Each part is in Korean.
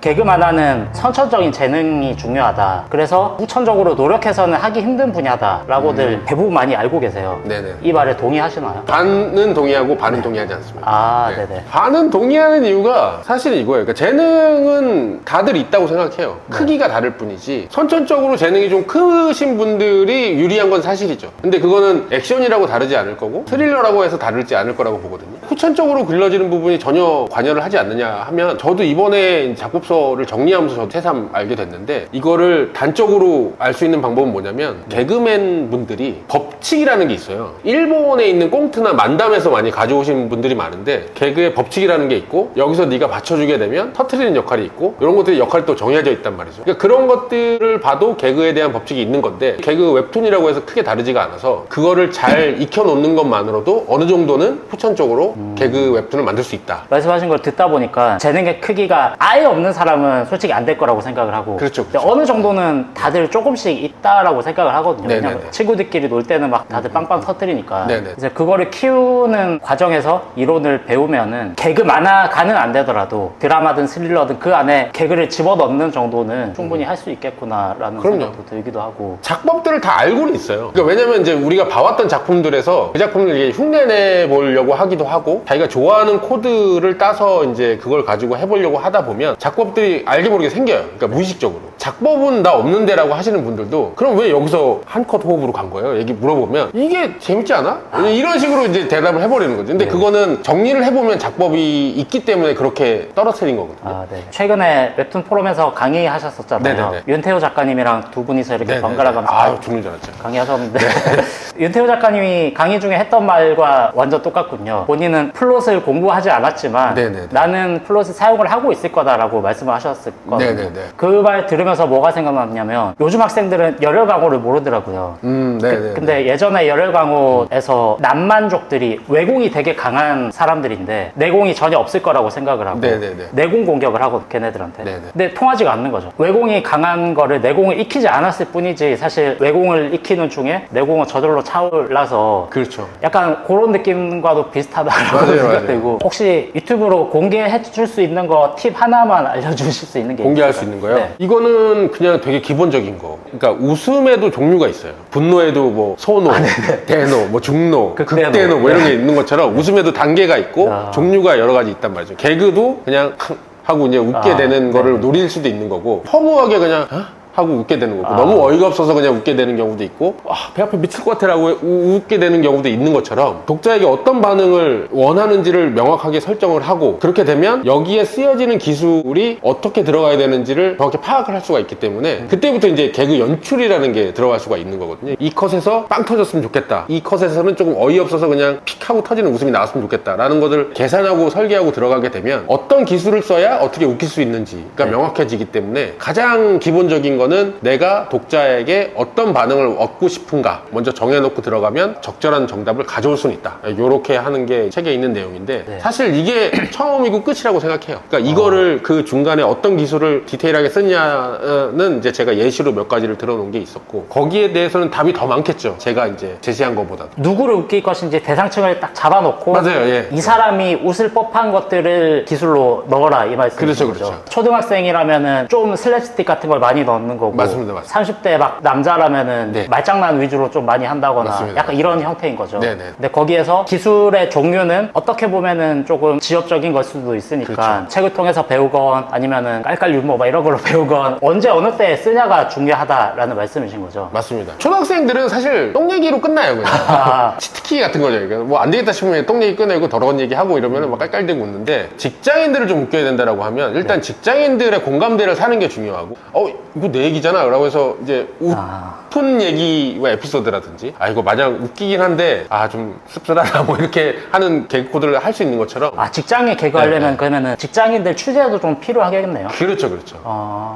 개그만 하는 선천적인 재능이 중요하다. 그래서 후천적으로 노력해서는 하기 힘든 분야다라고들 대부분 많이 알고 계세요. 네네. 이 말에 동의하시나요? 반은 동의하고 반은 동의하지 않습니다. 아, 네. 네네. 반은 동의하는 이유가 사실은 이거예요. 그러니까 재능은 다들 있다고 생각해요. 크기가 다를 뿐이지 선천적으로 재능이 좀 크신 분들이 유리한 건 사실이죠. 근데 그거는 액션이라고 다르지 않을 거고 스릴러라고 해서 다르지 않을 거라고 보거든요. 후천적으로 길러지는 부분이 전혀 관여를 하지 않느냐 하면 저도 이번에 작곡서를 정리하면서 저도 새삼 알게 됐는데 이거를 단적으로 알 수 있는 방법은 뭐냐면 개그맨 분들이 법칙이라는 게 있어요. 일본에 있는 꽁트나 만담에서 많이 가져오신 분들이 많은데 개그의 법칙이라는 게 있고 여기서 네가 받쳐주게 되면 터트리는 역할이 있고 이런 것들이 역할이 또 정해져 있단 말이죠. 그러니까 그런 것들을 봐도 개그에 대한 법칙이 있는 건데 개그 웹툰이라고 해서 크게 다르지가 않아서 그거를 잘 익혀놓는 것만으로도 어느 정도는 후천적으로 개그 웹툰을 만들 수 있다. 말씀하신 걸 듣다 보니까 재능의 크기가 아예 없는 사람은 솔직히 안 될 거라고 생각을 하고 그렇죠, 근데 그렇죠. 어느 정도는 다들 조금씩 있다라고 생각을 하거든요. 네네네. 왜냐면 친구들끼리 놀 때는 막 다들 빵빵 터뜨리니까 네네. 이제 그거를 키우는 과정에서 이론을 배우면은 개그 만화가는 안 되더라도 드라마든 스릴러든 그 안에 개그를 집어넣는 정도는 충분히 할 수 있겠구나라는 그럼요. 생각도 들기도 하고 작법들을 다 알고는 있어요. 그러니까 왜냐면 이제 우리가 봐왔던 작품들에서 그 작품을 이게 흉내내 보려고 하기도 하고 자기가 좋아하는 코드를 따서 이제 그걸 가지고 해보려고 하다 보면 작법들이 알게 모르게 생겨요. 그러니까 무의식적으로. 작법은 나 없는데라고 하시는 분들도 그럼 왜 여기서 한 컷 호흡으로 간 거예요? 얘기 물어보면 이게 재밌지 않아? 이런 식으로 이제 대답을 해버리는 거죠. 근데 그거는 정리를 해보면 작법이 있기 때문에 그렇게 떨어뜨린 거거든요. 아, 네. 최근에 웹툰 포럼에서 강의하셨었잖아요. 네네네. 윤태호 작가님이랑 두 분이서 이렇게 네네네. 번갈아 가면서 아유, 죽는 줄 알았죠. 강의하셨는데 윤태호 작가님이 강의 중에 했던 말과 완전 똑같군요. 본인은 플롯을 공부하지 않았지만 네네네. 나는 플롯을 사용을 하고 있을 거다라고 말씀을 하셨거든요. 네네네. 그 말 들으면서 뭐가 생각났냐면 요즘 학생들은 열혈 광고를 모르더라고요. 네네. 근데 예전에 열혈 광고에서 남만족들이 외공이 되게 강한 사람들인데 내공이 전혀 없을 거라고 생각을 하고 네네네. 내공 공격을 하고 걔네들한테 네네. 근데 통하지가 않는 거죠. 외공이 강한 거를 내공을 익히지 않았을 뿐이지 사실 외공을 익히는 중에 내공은 저절로 차올라서 그렇죠. 약간 그런 느낌과도 비슷하다고 맞아요, 생각되고 맞아요. 혹시 유튜브로 공개해 줄 수 있는 거 팁 하나만 알려주실 수 있는 게 공개할 있을까요? 수 있는 거요? 네. 이거는 그냥 되게 기본적인 거. 그러니까 웃음에도 종류가 있어요. 분노에도 뭐 소노, 대노, 뭐 중노, 극대노. 극대노 뭐 이런 게 있는 것처럼 웃음에도 단계가 있고 아. 종류가 여러 가지 있단 말이죠. 개그도 그냥 하고 이제 웃게 아, 되는 거를 노릴 수도 있는 거고 허무하게 그냥 하고 웃게 되는 거고 너무 어이가 없어서 그냥 웃게 되는 경우도 있고 배 아파 미칠 것 같아라고 웃게 되는 경우도 있는 것처럼 독자에게 어떤 반응을 원하는지를 명확하게 설정을 하고 그렇게 되면 여기에 쓰여지는 기술이 어떻게 들어가야 되는지를 정확히 파악을 할 수가 있기 때문에 그때부터 이제 개그 연출이라는 게 들어갈 수가 있는 거거든요. 이 컷에서 빵 터졌으면 좋겠다. 이 컷에서는 조금 어이없어서 그냥 픽 하고 터지는 웃음이 나왔으면 좋겠다 라는 것을 계산하고 설계하고 들어가게 되면 어떤 기술을 써야 어떻게 웃길 수 있는지가 명확해지기 때문에 가장 기본적인 거는 내가 독자에게 어떤 반응을 얻고 싶은가 먼저 정해놓고 들어가면 적절한 정답을 가져올 수는 있다. 이렇게 하는 게 책에 있는 내용인데 네. 사실 이게 처음이고 끝이라고 생각해요. 그러니까 이거를 그 중간에 어떤 기술을 디테일하게 쓰냐는 이제 제가 예시로 몇 가지를 들어놓은 게 있었고 거기에 대해서는 답이 더 많겠죠. 제가 이제 제시한 것보다도. 누구를 웃길 것인지 대상층을 딱 잡아놓고 맞아요, 예. 이 사람이 웃을 법한 것들을 기술로 넣어라 이 말씀이신 그렇죠, 거죠. 그렇죠. 초등학생이라면은 좀 슬랩스틱 같은 걸 많이 넣는 거고 맞습니다, 맞습니다. 30대 막 남자라면은 네. 말장난 위주로 좀 많이 한다거나 맞습니다. 약간 이런 형태인 거죠. 네네. 근데 거기에서 기술의 종류는 어떻게 보면은 조금 지엽적인 걸 수도 있으니까 그렇죠. 책을 통해서 배우건 아니면은 깔깔 유머 막 이런 걸로 배우건 언제 어느 때 쓰냐가 중요하다라는 말씀이신 거죠. 맞습니다. 초등학생들은 사실 똥 얘기로 끝나요, 그냥. 아. 치트키 같은 거죠. 그러니까 뭐 안 되겠다 싶으면 똥 얘기 꺼내고 더러운 얘기 하고 이러면 막 깔깔대고 웃는데 직장인들을 좀 웃겨야 된다라고 하면 일단 직장인들의 공감대를 사는 게 중요하고 이거 내 얘기잖아 라고 해서 이제 웃픈 얘기와 에피소드라든지 이거 마냥 웃기긴 한데 좀 씁쓸하다 뭐 이렇게 하는 개그 코드를 할 수 있는 것처럼 직장에 개그하려면 네. 그러면은 직장인들 취재도 좀 필요하겠네요. 그렇죠.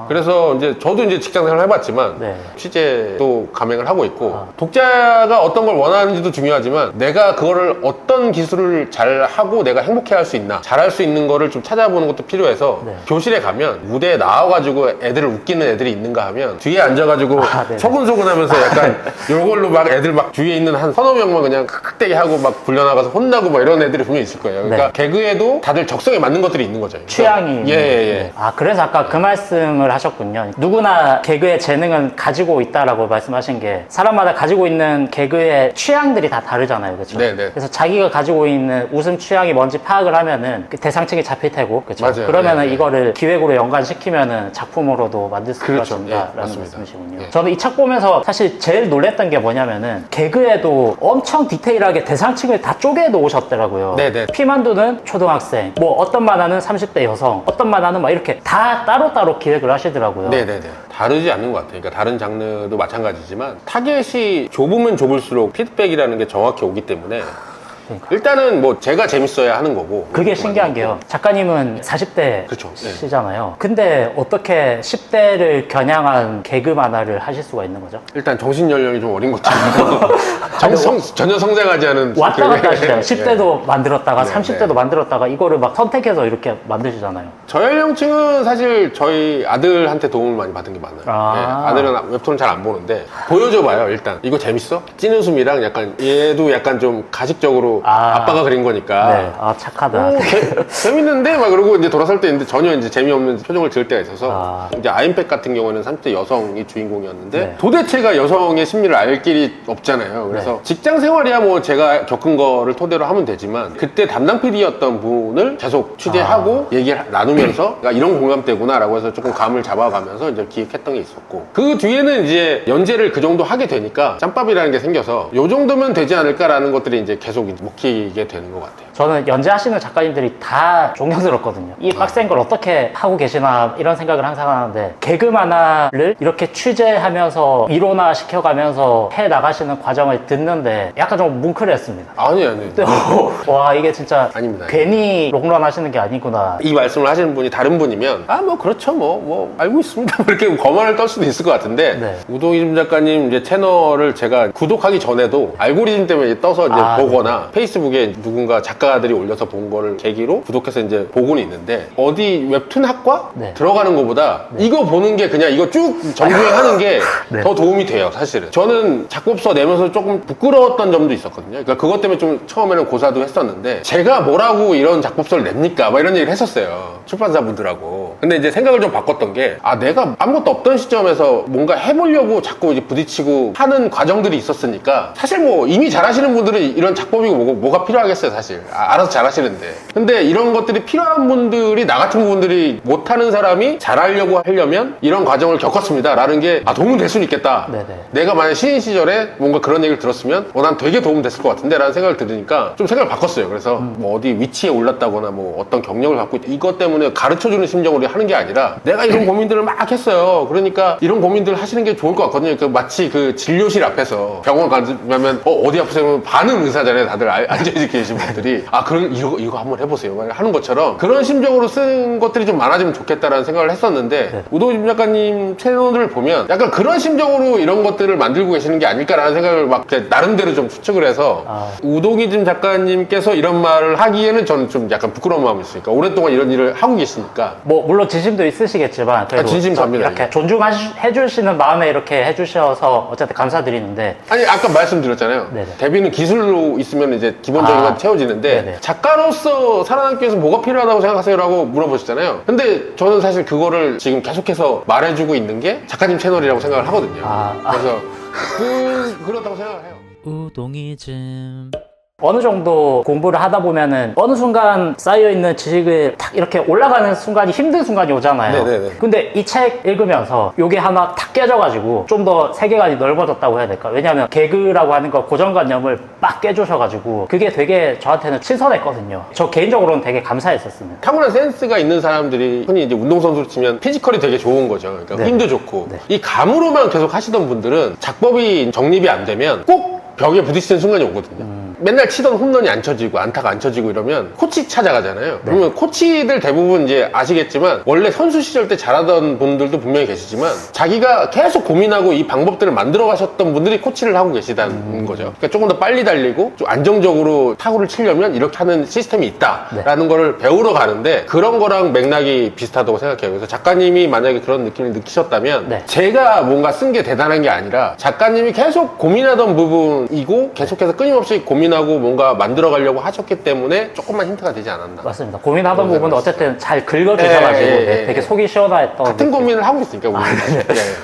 그래서 이제 저도 이제 직장 생활 해봤지만 네. 취재도 감행을 하고 있고 독자가 어떤 걸 원하는지도 중요하지만 내가 그거를 어떤 기술을 잘 하고 내가 행복해 할 수 있나 잘할 수 있는 거를 좀 찾아보는 것도 필요해서 네. 교실에 가면 무대에 나와가지고 애들을 웃기는 애들이 있는 있는가 하면 뒤에 앉아가지고 네네. 소근소근 하면서 약간 요걸로 막 애들 막 뒤에 있는 한 서너 명만 그냥 깍대기 하고 막 불려나가서 혼나고 막 이런 애들이 분명히 있을 거예요. 그러니까 네. 개그에도 다들 적성에 맞는 것들이 있는 거죠. 취향이. 예. 아, 그래서 아까 그 말씀을 하셨군요. 누구나 개그의 재능은 가지고 있다라고 말씀하신 게 사람마다 가지고 있는 개그의 취향들이 다 다르잖아요. 그렇죠? 네네. 그래서 자기가 가지고 있는 웃음 취향이 뭔지 파악을 하면은 그 대상층이 잡힐 테고. 그렇죠? 맞아요. 그러면은 네. 이거를 기획으로 연관시키면은 작품으로도 만들 수 그렇죠. 있다라는 예, 맞습니다. 말씀이시군요. 예. 저는 이 책 보면서 사실 제일 놀랬던 게 뭐냐면은 개그에도 엄청 디테일하게 대상층을 다 쪼개 놓으셨더라고요. 네네. 피만두는 초등학생, 뭐 어떤 만화는 30대 여성, 어떤 만화는 막 이렇게 다 따로따로 기획을 하시더라고요. 네네네. 다르지 않는 것 같아요. 그러니까 다른 장르도 마찬가지지만 타겟이 좁으면 좁을수록 피드백이라는 게 정확히 오기 때문에 그러니까. 일단은 뭐 제가 재밌어야 하는 거고. 그게 신기한 게요. 작가님은 40대 그렇죠. 네. 시잖아요. 근데 어떻게 10대를 겨냥한 개그 만화를 하실 수가 있는 거죠? 일단 정신 연령이 좀 어린 것도 있고 전혀 성장하지 않은 왔다 갔다 하시잖아요. 예. 10대도 만들었다가 네, 30대도 네. 만들었다가 이거를 막 선택해서 이렇게 만드시잖아요. 저연령층은 사실 저희 아들한테 도움을 많이 받은 게 많아요. 아. 아들은 웹툰을 잘 안 보는데 보여줘봐요. 일단 이거 재밌어? 찐웃음이랑 약간 얘도 약간 좀 가식적으로 아빠가 그린 거니까 네. 아, 착하다. 재밌는데 막 그러고 이제 돌아설 때 있는데 전혀 이제 재미없는 표정을 지을 때가 있어서 이제 아임팩 같은 경우는 30대 여성이 주인공이었는데 네. 도대체가 여성의 심리를 알 길이 없잖아요. 그래서 네. 직장 생활이야 뭐 제가 겪은 거를 토대로 하면 되지만 그때 담당 PD였던 분을 계속 취재하고 얘기를 나누면서 그러니까 이런 공감대구나 라고 해서 조금 감을 잡아가면서 이제 기획했던 게 있었고 그 뒤에는 이제 연재를 그 정도 하게 되니까 짬밥이라는 게 생겨서 요 정도면 되지 않을까라는 것들이 이제 계속 먹히게 되는 것 같아요. 저는 연재하시는 작가님들이 다 존경스럽거든요. 이 빡센 걸 어떻게 하고 계시나 이런 생각을 항상 하는데 개그 만화를 이렇게 취재하면서 이론화 시켜가면서 해 나가시는 과정을 듣는데 약간 좀 뭉클했습니다. 아니. 와, 이게 진짜 아닙니다. 괜히 롱런 하시는 게 아니구나. 이 말씀을 하시는 분이 다른 분이면 뭐 그렇죠 뭐 알고 있습니다 이렇게 거만을 떨 수도 있을 것 같은데 네. 우동이즘 작가님 이제 채널을 제가 구독하기 전에도 알고리즘 때문에 떠서 이제 보거나 페이스북에 누군가 작가들이 올려서 본 거를 계기로 구독해서 이제 보고는 있는데 어디 웹툰 학과 네. 들어가는 것보다 이거 보는 게 그냥 이거 쭉 정주행하는 게 더 네. 도움이 돼요 사실은. 저는 작법서 내면서 조금 부끄러웠던 점도 있었거든요. 그러니까 그것 때문에 좀 처음에는 고사도 했었는데 제가 뭐라고 이런 작법서를 냅니까? 막 이런 얘기를 했었어요. 출판사분들하고. 근데 이제 생각을 좀 바꿨던 게 내가 아무것도 없던 시점에서 뭔가 해보려고 자꾸 이제 부딪히고 하는 과정들이 있었으니까 사실 뭐 이미 잘하시는 분들은 이런 작법이고 뭐가 필요하겠어요 사실. 알아서 잘하시는데. 근데 이런 것들이 필요한 분들이 나 같은 분들이 못하는 사람이 잘하려고 하려면 이런 과정을 겪었습니다 라는 게 도움은 될 수는 있겠다. 네네. 내가 만약 신인 시절에 뭔가 그런 얘기를 들었으면 난 되게 도움 됐을 것 같은데 라는 생각을 들으니까 좀 생각을 바꿨어요. 그래서 뭐 어디 위치에 올랐다거나 뭐 어떤 경력을 갖고 이것 때문에 가르쳐주는 심정으로 하는 게 아니라 내가 이런 고민들을 막 했어요. 그러니까 이런 고민들을 하시는 게 좋을 것 같거든요. 마치 그 진료실 앞에서 병원 가면 어디 아프세요? 반은 의사잖아요. 다들 앉아있게 계신 분들이 그럼 이거 한번 해보세요 하는 것처럼 그런 심정으로 쓴 것들이 좀 많아지면 좋겠다라는 생각을 했었는데 네. 우동이즘 작가님 채널을 보면 약간 그런 심정으로 이런 것들을 만들고 계시는 게 아닐까라는 생각을 막 나름대로 좀 추측을 해서 우동이즘 작가님께서 이런 말을 하기에는 저는 좀 약간 부끄러운 마음이 있으니까 오랫동안 이런 일을 하고 계시니까 뭐 물론 진심도 있으시겠지만 그래도 진심입니다. 이렇게 존중해주시는 마음에 이렇게 해주셔서 어쨌든 감사드리는데 아니 아까 말씀드렸잖아요. 네네. 데뷔는 기술로 있으면 이제 기본적인 건 채워지는데 네네. 작가로서 살아남기 위해서 뭐가 필요하다고 생각하세요? 라고 물어보셨잖아요. 근데 저는 사실 그거를 지금 계속해서 말해주고 있는 게 작가님 채널이라고 생각을 하거든요. 그래서 그렇다고 생각을 해요. 우동이즘 어느 정도 공부를 하다 보면은 어느 순간 쌓여있는 지식을 탁 이렇게 올라가는 순간이 힘든 순간이 오잖아요. 네네네. 근데 이 책 읽으면서 요게 하나 탁 깨져가지고 좀 더 세계관이 넓어졌다고 해야 될까? 왜냐면 개그라고 하는 거 고정관념을 막 깨주셔가지고 그게 되게 저한테는 신선했거든요. 저 개인적으로는 되게 감사했었습니다. 타고난 센스가 있는 사람들이 흔히 이제 운동선수로 치면 피지컬이 되게 좋은 거죠. 그러니까 네. 힘도 좋고. 네. 이 감으로만 계속 하시던 분들은 작법이 정립이 안 되면 꼭 벽에 부딪히는 순간이 오거든요. 맨날 치던 홈런이 안 쳐지고 안타가 안 쳐지고 이러면 코치 찾아가잖아요. 그러면 코치들 대부분 이제 아시겠지만 원래 선수 시절 때 잘하던 분들도 분명히 계시지만 자기가 계속 고민하고 이 방법들을 만들어 가셨던 분들이 코치를 하고 계시다는 거죠. 그러니까 조금 더 빨리 달리고 좀 안정적으로 타구를 치려면 이렇게 하는 시스템이 있다라는 거를 배우러 가는데 그런 거랑 맥락이 비슷하다고 생각해요. 그래서 작가님이 만약에 그런 느낌을 느끼셨다면 제가 뭔가 쓴 게 대단한 게 아니라 작가님이 계속 고민하던 부분이고 계속해서 끊임없이 고민하고 뭔가 만들어 가려고 하셨기 때문에 조금만 힌트가 되지 않았나. 맞습니다. 고민하던 부분도 어쨌든 잘 긁어주셔가지고 되게 속이 시원했던 같은 고민을 하고 있으니까 우리.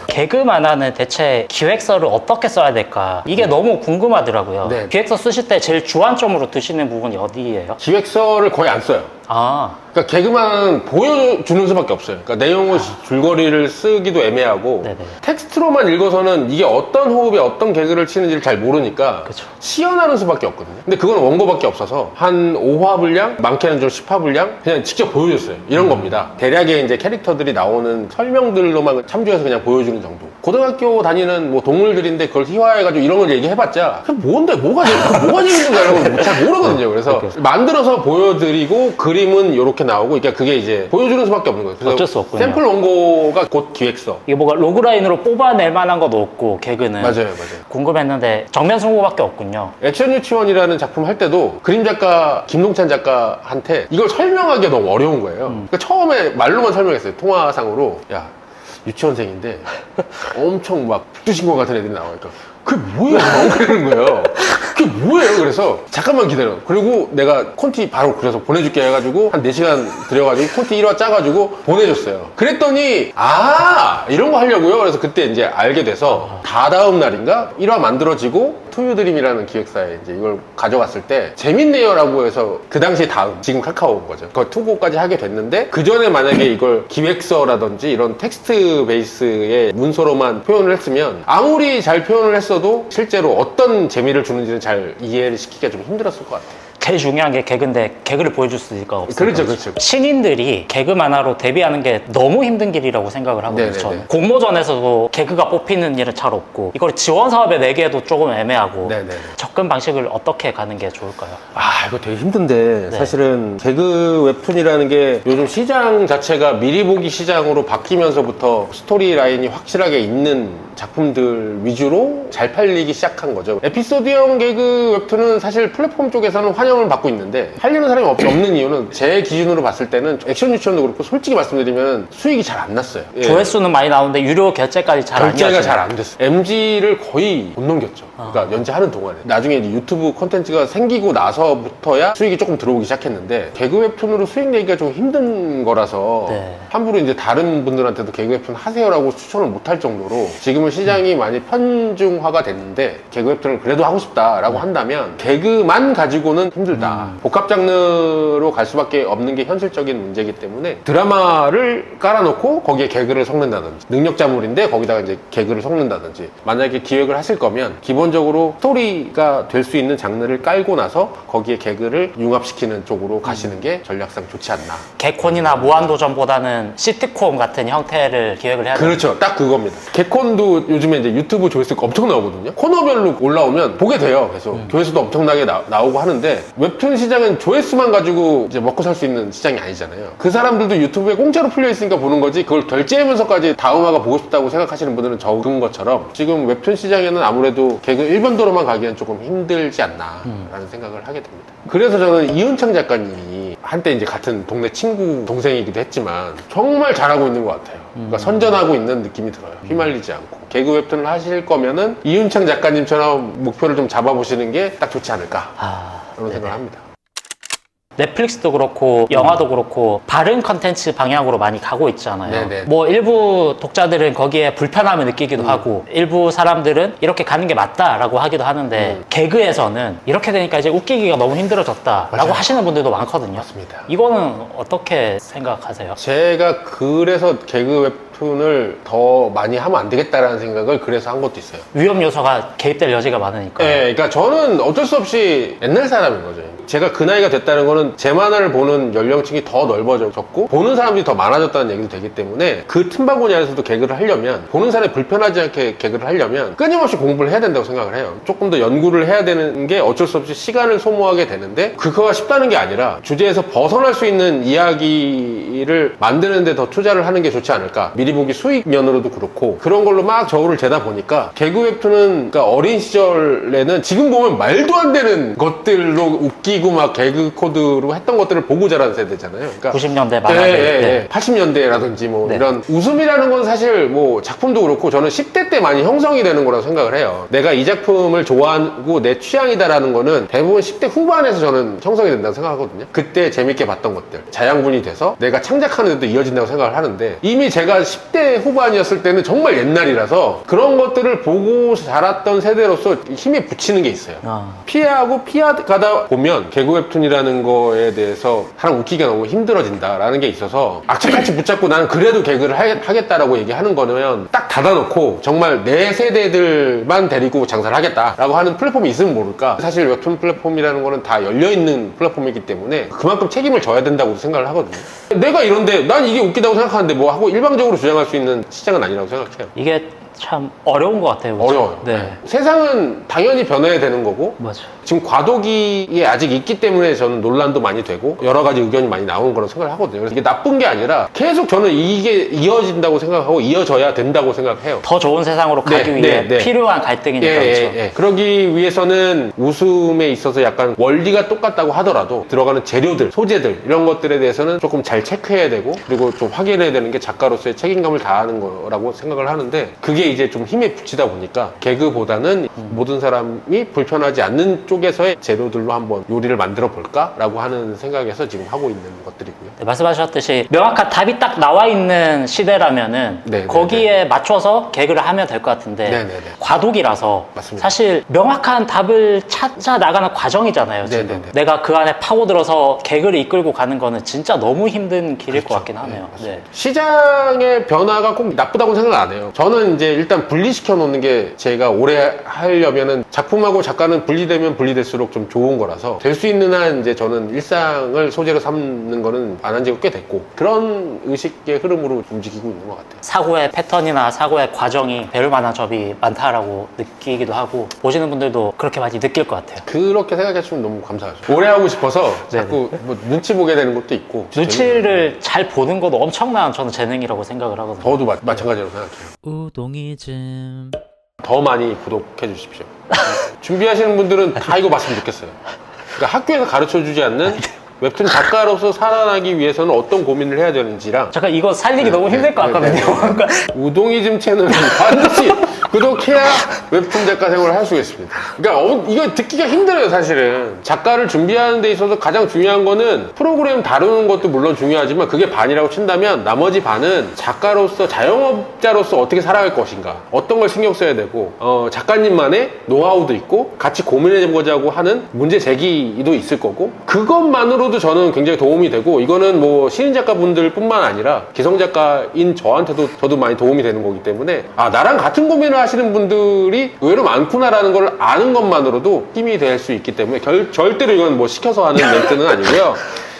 개그 만화는 대체 기획서를 어떻게 써야 될까 이게 너무 궁금하더라고요. 네. 기획서 쓰실 때 제일 주안점으로 두시는 부분이 어디예요? 기획서를 거의 안 써요. 아, 그러니까 개그만 보여주는 수밖에 없어요. 그러니까 내용을 줄거리를 쓰기도 애매하고 네네. 텍스트로만 읽어서는 이게 어떤 호흡에 어떤 개그를 치는지를 잘 모르니까 그쵸. 시연하는 수밖에 없거든요. 근데 그건 원고밖에 없어서 한 5화 분량, 많게는 좀 10화 분량 그냥 직접 보여줬어요. 이런 겁니다. 대략의 이제 캐릭터들이 나오는 설명들로만 참조해서 그냥 보여주는 정도. 고등학교 다니는 뭐 동물들인데 그걸 희화해가지고 이런 걸 얘기해봤자 그게 뭔데 뭐가 재밌는 거야 이런 걸 잘 모르거든요. 그래서 만들어서 보여드리고 그림은 이렇게 나오고 그러니까 그게 이제 보여주는 수밖에 없는 거예요. 그래서 어쩔 수 없군요. 샘플 원고가 곧 기획서. 이게 뭐가 로그라인으로 뽑아낼 만한 것도 없고 개그는 맞아요. 궁금했는데 정면 승부밖에 없군요. 액션 유치원이라는 작품 할 때도 그림 작가 김동찬 작가한테 이걸 설명하기가 너무 어려운 거예요. 그러니까 처음에 말로만 설명했어요. 통화상으로. 야, 유치원생인데 엄청 막 북두신공 같은 애들이 나와니까 그게 뭐예요? 그러는 거예요. 그게 뭐예요? 그래서 잠깐만 기다려. 그리고 내가 콘티 바로 그려서 보내줄게 해가지고 한 4시간 들여가지고 콘티 1화 짜가지고 보내줬어요. 그랬더니 이런 거 하려고요? 그래서 그때 이제 알게 돼서 다다음 날인가 1화 만들어지고 투유드림이라는 기획사에 이제 이걸 가져갔을 때 재밌네요 라고 해서 그 당시 다음 지금 카카오인 거죠. 그 투고까지 하게 됐는데 그 전에 만약에 이걸 기획서라든지 이런 텍스트 베이스의 문서로만 표현을 했으면 아무리 잘 표현을 했어도 실제로 어떤 재미를 주는지는 잘 이해를 시키기가 좀 힘들었을 것 같아요. 제일 중요한 게 개그인데 개그를 보여줄 수가 없어요. 그렇죠. 신인들이 개그 만화로 데뷔하는 게 너무 힘든 길이라고 생각을 하거든요. 네네네. 저는. 공모전에서도 개그가 뽑히는 일은 잘 없고 이걸 지원 사업에 내기에도 조금 애매하고 네네네. 접근 방식을 어떻게 가는 게 좋을까요? 이거 되게 힘든데 사실은 개그 웹툰이라는 게 요즘 시장 자체가 미리 보기 시장으로 바뀌면서부터 스토리 라인이 확실하게 있는 작품들 위주로 잘 팔리기 시작한 거죠. 에피소드형 개그 웹툰은 사실 플랫폼 쪽에서는 환영을 받고 있는데 팔리는 사람이 없는 이유는 제 기준으로 봤을 때는 액션 유치원도 그렇고 솔직히 말씀드리면 수익이 잘 안 났어요. 조회수는 많이 나오는데 유료 결제까지 잘 안 결제가 이어지네요. 잘 안 됐어요. MG를 거의 못 넘겼죠. 그러니까 연재하는 동안에. 나중에 이제 유튜브 콘텐츠가 생기고 나서부터야 수익이 조금 들어오기 시작했는데 개그 웹툰으로 수익 내기가 좀 힘든 거라서 함부로 이제 다른 분들한테도 개그 웹툰 하세요라고 추천을 못 할 정도로 지금은 시장이 많이 편중화가 됐는데 개그 웹툰을 그래도 하고 싶다라고 한다면 개그만 가지고는 힘들다. 복합 장르로 갈 수밖에 없는 게 현실적인 문제이기 때문에 드라마를 깔아놓고 거기에 개그를 섞는다든지 능력자물인데 거기다가 이제 개그를 섞는다든지 만약에 기획을 하실 거면 기본적으로 스토리가 될 수 있는 장르를 깔고 나서 거기에 개그를 융합시키는 쪽으로 가시는 게 전략상 좋지 않나. 개콘이나 무한도전보다는 시트콤 같은 형태를 기획을 해야 돼요. 그렇죠. 딱 그겁니다. 개콘도 요즘에 이제 유튜브 조회수가 엄청 나오거든요. 코너별로 올라오면 보게 돼요. 그래서 조회수도 엄청나게 나오고 하는데 웹툰 시장은 조회수만 가지고 이제 먹고 살 수 있는 시장이 아니잖아요. 그 사람들도 유튜브에 공짜로 풀려 있으니까 보는 거지 그걸 결제하면서까지 다음화가 보고 싶다고 생각하시는 분들은 적은 것처럼 지금 웹툰 시장에는 아무래도 개그 일반도로만 가기엔 조금 힘들지 않나 라는 생각을 하게 됩니다. 그래서 저는 이은창 작가님이 한때 이제 같은 동네 친구 동생이기도 했지만 정말 잘하고 있는 것 같아요. 그러니까 선전하고 있는 느낌이 들어요. 휘말리지 않고. 개그 웹툰을 하실 거면은 이윤창 작가님처럼 목표를 좀 잡아보시는 게 딱 좋지 않을까. 그런 생각을 합니다. 넷플릭스도 그렇고 영화도 그렇고 바른 컨텐츠 방향으로 많이 가고 있잖아요. 네네. 뭐 일부 독자들은 거기에 불편함을 느끼기도 하고 일부 사람들은 이렇게 가는 게 맞다라고 하기도 하는데 개그에서는 이렇게 되니까 이제 웃기기가 너무 힘들어졌다라고 맞아요. 하시는 분들도 많거든요. 맞습니다. 이거는 어떻게 생각하세요? 제가 그래서 개그 웹툰을 더 많이 하면 안 되겠다라는 생각을 그래서 한 것도 있어요. 위험 요소가 개입될 여지가 많으니까. 네, 그러니까 저는 어쩔 수 없이 옛날 사람인 거죠. 제가 그 나이가 됐다는 거는 제 만화를 보는 연령층이 더 넓어졌고 보는 사람들이 더 많아졌다는 얘기도 되기 때문에 그 틈바구니 안에서도 개그를 하려면 보는 사람이 불편하지 않게 개그를 하려면 끊임없이 공부를 해야 된다고 생각을 해요. 조금 더 연구를 해야 되는 게 어쩔 수 없이 시간을 소모하게 되는데 그거가 쉽다는 게 아니라 주제에서 벗어날 수 있는 이야기를 만드는 데 더 투자를 하는 게 좋지 않을까. 미리 보기 수익 면으로도 그렇고 그런 걸로 막 저울을 재다 보니까 개그 웹툰은 그러니까 어린 시절에는 지금 보면 말도 안 되는 것들로 웃기고 막 개그 코드로 했던 것들을 보고 자란 세대잖아요. 그러니까 90년대 만화들. 80년대라든지 뭐 네. 이런 웃음이라는 건 사실 뭐 작품도 그렇고 저는 10대 때 많이 형성이 되는 거라고 생각을 해요. 내가 이 작품을 좋아하고 내 취향이다라는 거는 대부분 10대 후반에서 저는 형성이 된다고 생각하거든요. 그때 재밌게 봤던 것들 자양분이 돼서 내가 창작하는 데도 이어진다고 생각을 하는데 이미 제가 10대 후반이었을 때는 정말 옛날이라서 그런 것들을 보고 자랐던 세대로서 힘이 붙이는 게 있어요. 피하가다 보면 개그 웹툰이라는 거에 대해서 사람 웃기가 너무 힘들어진다라는 게 있어서 악착같이 붙잡고 나는 그래도 개그를 하겠다라고 얘기하는 거면 딱 닫아놓고 정말 내 세대들만 데리고 장사를 하겠다라고 하는 플랫폼이 있으면 모를까. 사실 웹툰 플랫폼이라는 거는 다 열려있는 플랫폼이기 때문에 그만큼 책임을 져야 된다고 생각을 하거든요. 내가 이런데 난 이게 웃기다고 생각하는데 뭐 하고 일방적으로 주장할 수 있는 시장은 아니라고 생각해요. 이게 참 어려운 것 같아요. 그죠? 어려워요. 네. 세상은 당연히 변해야 되는 거고 맞아. 지금 과도기에 아직 있기 때문에 저는 논란도 많이 되고 여러 가지 의견이 많이 나오는 거라고 생각을 하거든요. 그래서 이게 나쁜 게 아니라 계속 저는 이게 이어진다고 생각하고 이어져야 된다고 생각해요. 더 좋은 세상으로 가기 위해 필요한 갈등이니까. 그렇죠. 그러기 위해서는 웃음에 있어서 약간 원리가 똑같다고 하더라도 들어가는 재료들, 소재들 이런 것들에 대해서는 조금 잘 체크해야 되고 그리고 좀 확인해야 되는 게 작가로서의 책임감을 다하는 거라고 생각을 하는데 그게 이제 좀 힘에 붙이다 보니까 개그보다는 모든 사람이 불편하지 않는 쪽에서의 재료들로 한번 요리를 만들어 볼까라고 하는 생각에서 지금 하고 있는 것들이고요. 네, 말씀하셨듯이 명확한 답이 딱 나와 있는 시대라면은 네, 거기에 맞춰서 개그를 하면 될 것 같은데 네, 네, 네. 과도기라서 맞습니다. 사실 명확한 답을 찾아 나가는 과정이잖아요. 지금 네, 네, 네. 내가 그 안에 파고들어서 개그를 이끌고 가는 거는 진짜 너무 힘든 길일 것 같긴 하네요. 네. 시장의 변화가 꼭 나쁘다고 생각 안 해요. 저는 이제 일단 분리시켜 놓는 게 제가 오래 하려면은 작품하고 작가는 분리되면 분리될수록 좀 좋은 거라서 될 수 있는 한 이제 저는 일상을 소재로 삼는 거는 안 한 지가 꽤 됐고 그런 의식의 흐름으로 움직이고 있는 것 같아요. 사고의 패턴이나 사고의 과정이 배울 만한 점이 많다라고 느끼기도 하고 보시는 분들도 그렇게 많이 느낄 것 같아요. 그렇게 생각해 주시면 너무 감사하죠. 오래 하고 싶어서 자꾸 뭐 눈치 보게 되는 것도 있고 눈치를 잘 보는 것도 엄청난 저는 재능이라고 생각을 하거든요. 저도 마찬가지로 생각해요. 우동이즘. 더 많이 구독해 주십시오. 준비하시는 분들은 다 이거 봤으면 좋겠어요. 그러니까 학교에서 가르쳐 주지 않는 웹툰 작가로서 살아나기 위해서는 어떤 고민을 해야 되는지랑 잠깐 이거 살리기 너무 힘들 것 같거든요. 그러니까 우동이즘 채널은 반드시 구독해야 웹툰 작가 생활을 할 수가 있습니다. 그러니까 이거 듣기가 힘들어요, 사실은. 작가를 준비하는 데 있어서 가장 중요한 거는 프로그램 다루는 것도 물론 중요하지만 그게 반이라고 친다면 나머지 반은 작가로서 자영업자로서 어떻게 살아갈 것인가, 어떤 걸 신경 써야 되고 작가님만의 노하우도 있고 같이 고민해보자고 하는 문제 제기도 있을 거고 그것만으로도 저는 굉장히 도움이 되고 이거는 뭐 신인 작가분들 뿐만 아니라 기성 작가인 저도 많이 도움이 되는 거기 때문에 나랑 같은 고민을 하시는 분들이 의외로 많구나라는 걸 아는 것만으로도 힘이 될 수 있기 때문에 절대로 이건 뭐 시켜서 하는 멘트는 아니고요.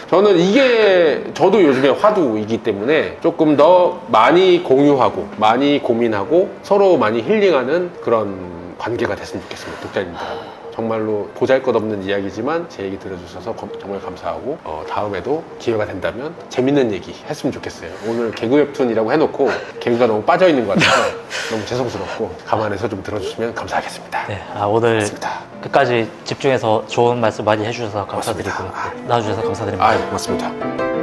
저는 이게 저도 요즘에 화두이기 때문에 조금 더 많이 공유하고 많이 고민하고 서로 많이 힐링하는 그런 관계가 됐으면 좋겠습니다. 독자님들하고. 정말로 보잘것없는 이야기지만 제 얘기 들어주셔서 정말 감사하고 다음에도 기회가 된다면 재밌는 얘기 했으면 좋겠어요. 오늘 개그 웹툰이라고 해놓고 개그가 너무 빠져있는 것 같아서 너무 죄송스럽고 감안해서 좀 들어주시면 감사하겠습니다. 네, 오늘 고맙습니다. 끝까지 집중해서 좋은 말씀 많이 해주셔서 감사드리고요. 고맙습니다. 나와주셔서 감사드립니다. 고맙습니다.